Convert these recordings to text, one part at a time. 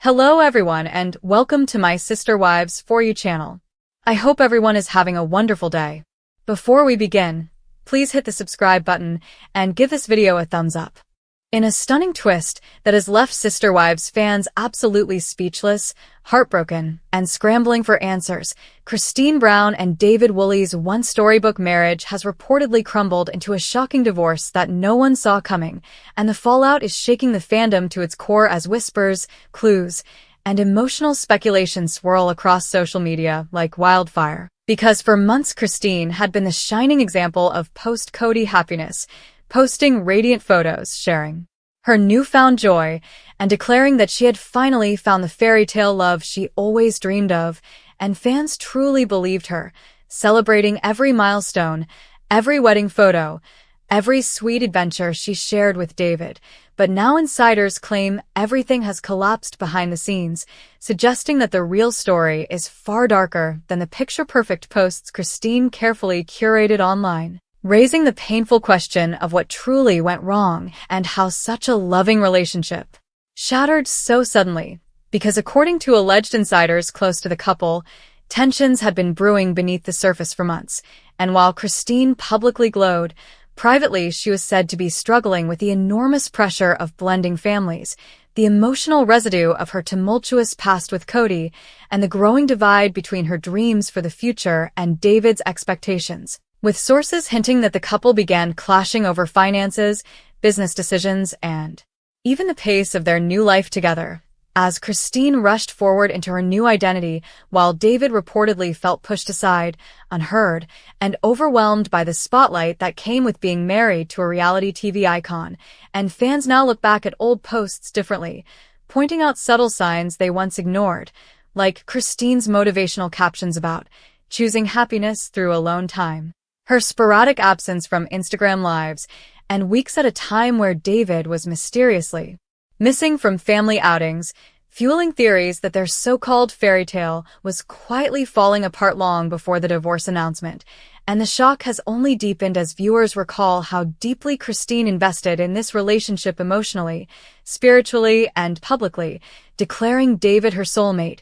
Hello everyone and welcome to my Sister Wives For You channel. I hope everyone is having a wonderful day. Before we begin, please hit the subscribe button and give this video a thumbs up. In a stunning twist that has left Sister Wives fans absolutely speechless, heartbroken, and scrambling for answers, Christine Brown and David Woolley's once storybook marriage has reportedly crumbled into a shocking divorce that no one saw coming, and the fallout is shaking the fandom to its core as whispers, clues, and emotional speculation swirl across social media like wildfire. Because for months Christine had been the shining example of post-Cody happiness, posting radiant photos, sharing her newfound joy, and declaring that she had finally found the fairy tale love she always dreamed of, and fans truly believed her, celebrating every milestone, every wedding photo, every sweet adventure she shared with David. But now insiders claim everything has collapsed behind the scenes, suggesting that the real story is far darker than the picture-perfect posts Christine carefully curated online, raising the painful question of what truly went wrong and how such a loving relationship shattered so suddenly. Because according to alleged insiders close to the couple, tensions had been brewing beneath the surface for months, and while Christine publicly glowed, privately she was said to be struggling with the enormous pressure of blending families, the emotional residue of her tumultuous past with Cody, and the growing divide between her dreams for the future and David's expectations, with sources hinting that the couple began clashing over finances, business decisions, and even the pace of their new life together. As Christine rushed forward into her new identity, while David reportedly felt pushed aside, unheard, and overwhelmed by the spotlight that came with being married to a reality TV icon, and fans now look back at old posts differently, pointing out subtle signs they once ignored, like Christine's motivational captions about choosing happiness through alone time, her sporadic absence from Instagram lives, and weeks at a time where David was mysteriously missing from family outings, fueling theories that their so-called fairy tale was quietly falling apart long before the divorce announcement. And the shock has only deepened as viewers recall how deeply Christine invested in this relationship emotionally, spiritually, and publicly, declaring David her soulmate,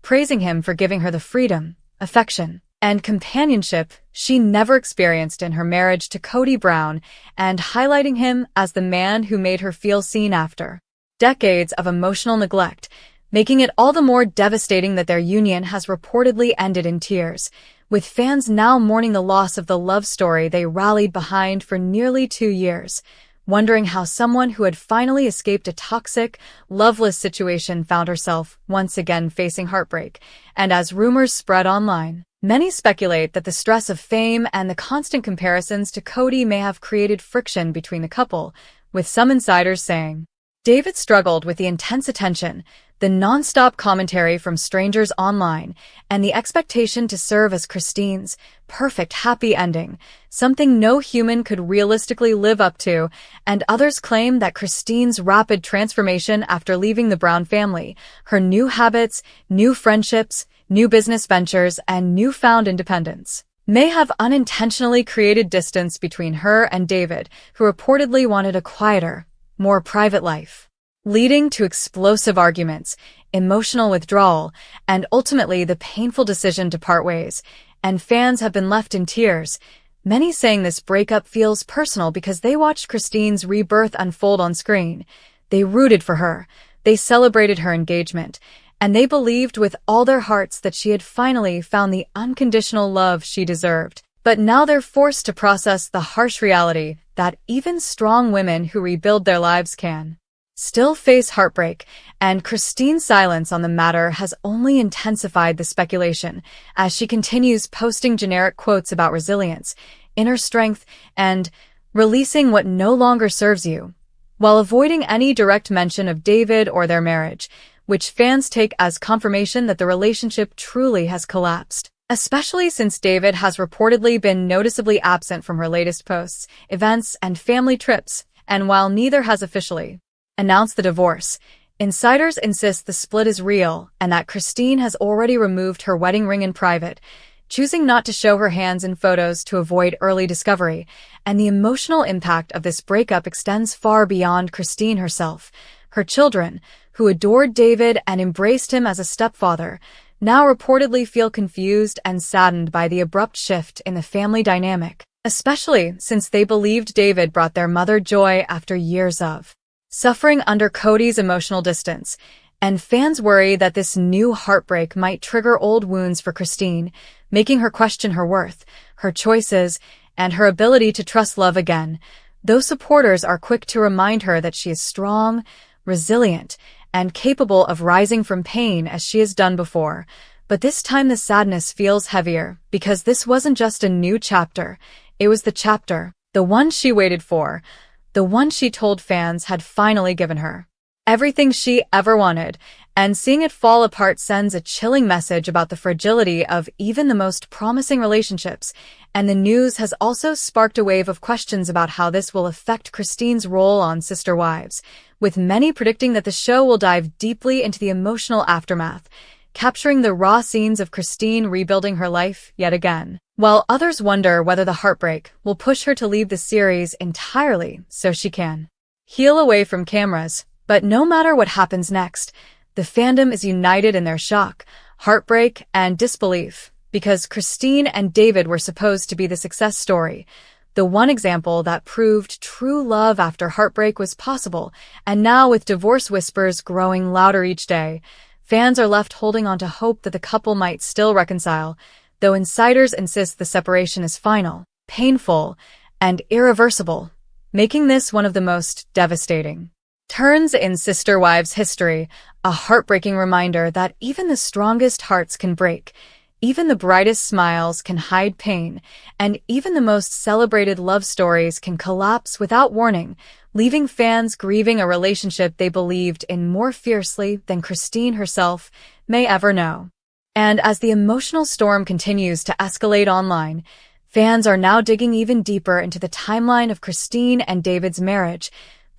praising him for giving her the freedom, affection, and companionship she never experienced in her marriage to Cody Brown, and highlighting him as the man who made her feel seen after decades of emotional neglect, making it all the more devastating that their union has reportedly ended in tears, with fans now mourning the loss of the love story they rallied behind for nearly 2 years, wondering how someone who had finally escaped a toxic, loveless situation found herself once again facing heartbreak. And as rumors spread online, many speculate that the stress of fame and the constant comparisons to Cody may have created friction between the couple, with some insiders saying David struggled with the intense attention, the non-stop commentary from strangers online, and the expectation to serve as Christine's perfect happy ending, something no human could realistically live up to, and others claim that Christine's rapid transformation after leaving the Brown family, her new habits, new friendships, new business ventures, and newfound independence may have unintentionally created distance between her and David, who reportedly wanted a quieter, more private life, leading to explosive arguments, emotional withdrawal, and ultimately the painful decision to part ways. And fans have been left in tears, many saying this breakup feels personal because they watched Christine's rebirth unfold on screen. They rooted for her, they celebrated her engagement, and they believed with all their hearts that she had finally found the unconditional love she deserved. But now they're forced to process the harsh reality that even strong women who rebuild their lives can still face heartbreak, and Christine's silence on the matter has only intensified the speculation as she continues posting generic quotes about resilience, inner strength, and releasing what no longer serves you, while avoiding any direct mention of David or their marriage, which fans take as confirmation that the relationship truly has collapsed, especially since David has reportedly been noticeably absent from her latest posts, events, and family trips. And while neither has officially announced the divorce, insiders insist the split is real and that Christine has already removed her wedding ring in private, choosing not to show her hands in photos to avoid early discovery. And the emotional impact of this breakup extends far beyond Christine herself. Her children, who adored David and embraced him as a stepfather, now reportedly feel confused and saddened by the abrupt shift in the family dynamic, especially since they believed David brought their mother joy after years of suffering under Cody's emotional distance, and fans worry that this new heartbreak might trigger old wounds for Christine, making her question her worth, her choices, and her ability to trust love again, though supporters are quick to remind her that she is strong, resilient, and capable of rising from pain as she has done before. But this time the sadness feels heavier, because this wasn't just a new chapter, it was the chapter, the one she waited for, the one she told fans had finally given her everything she ever wanted, and seeing it fall apart sends a chilling message about the fragility of even the most promising relationships, and the news has also sparked a wave of questions about how this will affect Christine's role on Sister Wives, with many predicting that the show will dive deeply into the emotional aftermath, capturing the raw scenes of Christine rebuilding her life yet again, while others wonder whether the heartbreak will push her to leave the series entirely so she can heal away from cameras. But no matter what happens next, the fandom is united in their shock, heartbreak, and disbelief, because Christine and David were supposed to be the success story, the one example that proved true love after heartbreak was possible, and now with divorce whispers growing louder each day, fans are left holding on to hope that the couple might still reconcile, though insiders insist the separation is final, painful, and irreversible, making this one of the most devastating turns in Sister Wives history, a heartbreaking reminder that even the strongest hearts can break, even the brightest smiles can hide pain, and even the most celebrated love stories can collapse without warning, leaving fans grieving a relationship they believed in more fiercely than Christine herself may ever know. And as the emotional storm continues to escalate online, fans are now digging even deeper into the timeline of Christine and David's marriage,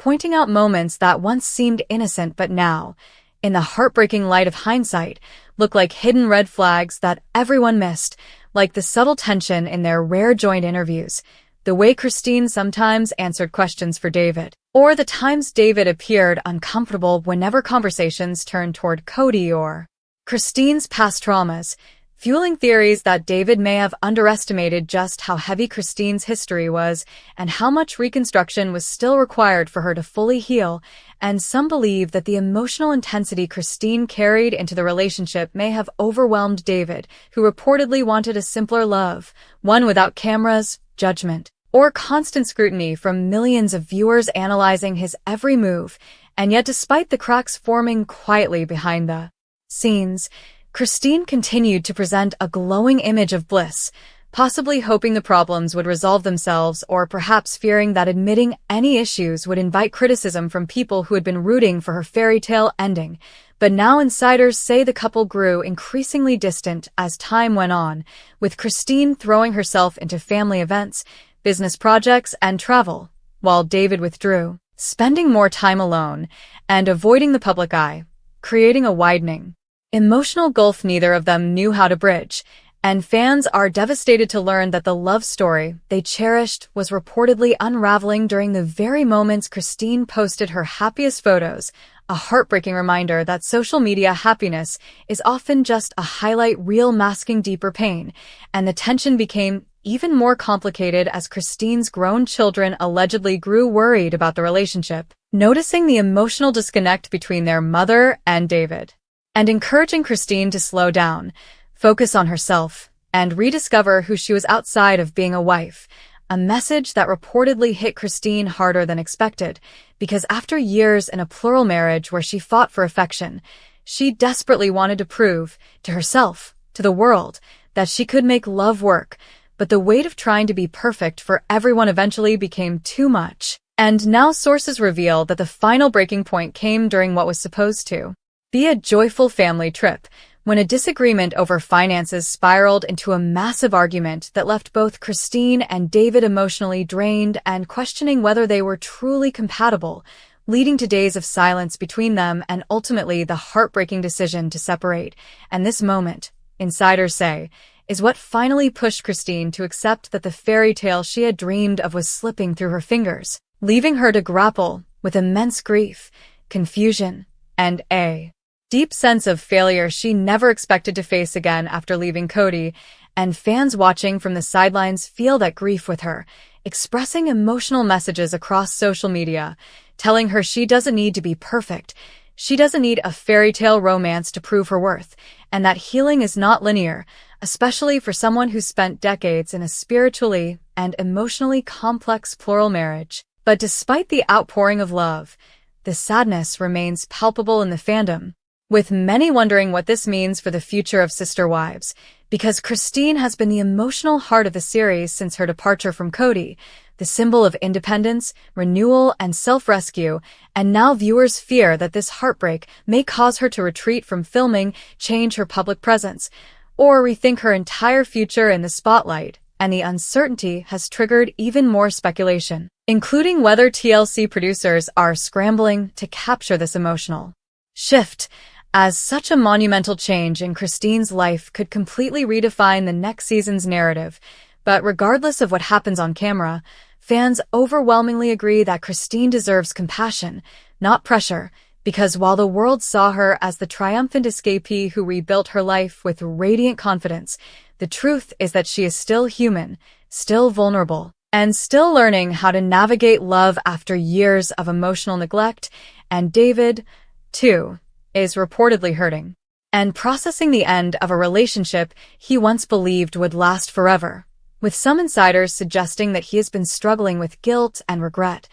pointing out moments that once seemed innocent but now, in the heartbreaking light of hindsight, look like hidden red flags that everyone missed, like the subtle tension in their rare joint interviews, the way Christine sometimes answered questions for David, or the times David appeared uncomfortable whenever conversations turned toward Cody or Christine's past traumas, fueling theories that David may have underestimated just how heavy Christine's history was and how much reconstruction was still required for her to fully heal, and some believe that the emotional intensity Christine carried into the relationship may have overwhelmed David, who reportedly wanted a simpler love, one without cameras, judgment, or constant scrutiny from millions of viewers analyzing his every move. And yet, despite the cracks forming quietly behind the scenes, Christine continued to present a glowing image of bliss, possibly hoping the problems would resolve themselves or perhaps fearing that admitting any issues would invite criticism from people who had been rooting for her fairy tale ending. But now insiders say the couple grew increasingly distant as time went on, with Christine throwing herself into family events, business projects, and travel, while David withdrew, spending more time alone and avoiding the public eye, creating a widening emotional gulf neither of them knew how to bridge, and fans are devastated to learn that the love story they cherished was reportedly unraveling during the very moments Christine posted her happiest photos, a heartbreaking reminder that social media happiness is often just a highlight reel masking deeper pain, and the tension became even more complicated as Christine's grown children allegedly grew worried about the relationship, noticing the emotional disconnect between their mother and David, and encouraging Christine to slow down, focus on herself, and rediscover who she was outside of being a wife, a message that reportedly hit Christine harder than expected, because after years in a plural marriage where she fought for affection, she desperately wanted to prove, to herself, to the world, that she could make love work, but the weight of trying to be perfect for everyone eventually became too much. And now sources reveal that the final breaking point came during what was supposed to be a joyful family trip, when a disagreement over finances spiraled into a massive argument that left both Christine and David emotionally drained and questioning whether they were truly compatible, leading to days of silence between them and ultimately the heartbreaking decision to separate. And this moment, insiders say, is what finally pushed Christine to accept that the fairy tale she had dreamed of was slipping through her fingers, leaving her to grapple with immense grief, confusion, and a deep sense of failure she never expected to face again after leaving Cody, and fans watching from the sidelines feel that grief with her, expressing emotional messages across social media, telling her she doesn't need to be perfect, she doesn't need a fairy tale romance to prove her worth, and that healing is not linear, especially for someone who spent decades in a spiritually and emotionally complex plural marriage. But despite the outpouring of love, the sadness remains palpable in the fandom, with many wondering what this means for the future of Sister Wives, because Christine has been the emotional heart of the series since her departure from Cody, the symbol of independence, renewal, and self-rescue, and now viewers fear that this heartbreak may cause her to retreat from filming, change her public presence, or rethink her entire future in the spotlight, and the uncertainty has triggered even more speculation, including whether TLC producers are scrambling to capture this emotional shift, as such a monumental change in Christine's life could completely redefine the next season's narrative. But regardless of what happens on camera, fans overwhelmingly agree that Christine deserves compassion, not pressure, because while the world saw her as the triumphant escapee who rebuilt her life with radiant confidence, the truth is that she is still human, still vulnerable, and still learning how to navigate love after years of emotional neglect, and David, too, is reportedly hurting and processing the end of a relationship he once believed would last forever, with some insiders suggesting that he has been struggling with guilt and regret,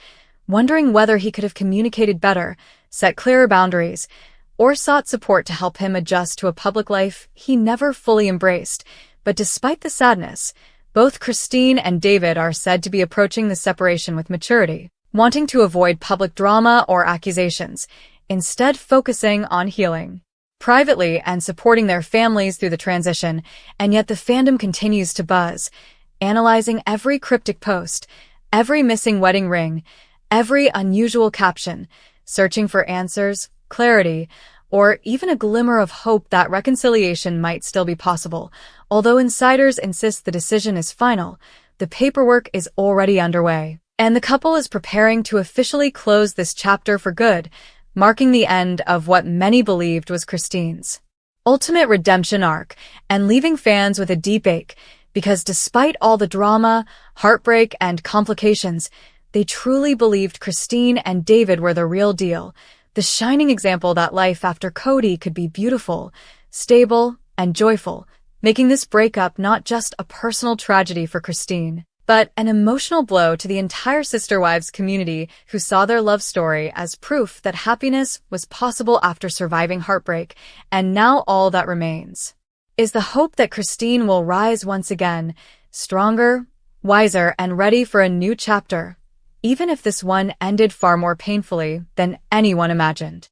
wondering whether he could have communicated better, set clearer boundaries, or sought support to help him adjust to a public life he never fully embraced. But despite the sadness, both Christine and David are said to be approaching the separation with maturity, wanting to avoid public drama or accusations, instead focusing on healing privately and supporting their families through the transition. And yet the fandom continues to buzz, analyzing every cryptic post, every missing wedding ring, every unusual caption, searching for answers, clarity, or even a glimmer of hope that reconciliation might still be possible. Although insiders insist the decision is final, the paperwork is already underway, and the couple is preparing to officially close this chapter for good, marking the end of what many believed was Christine's ultimate redemption arc, and leaving fans with a deep ache, because despite all the drama, heartbreak, and complications, they truly believed Christine and David were the real deal, the shining example that life after Cody could be beautiful, stable, and joyful, making this breakup not just a personal tragedy for Christine, but an emotional blow to the entire Sister Wives community who saw their love story as proof that happiness was possible after surviving heartbreak. And now all that remains is the hope that Christine will rise once again, stronger, wiser, and ready for a new chapter, even if this one ended far more painfully than anyone imagined.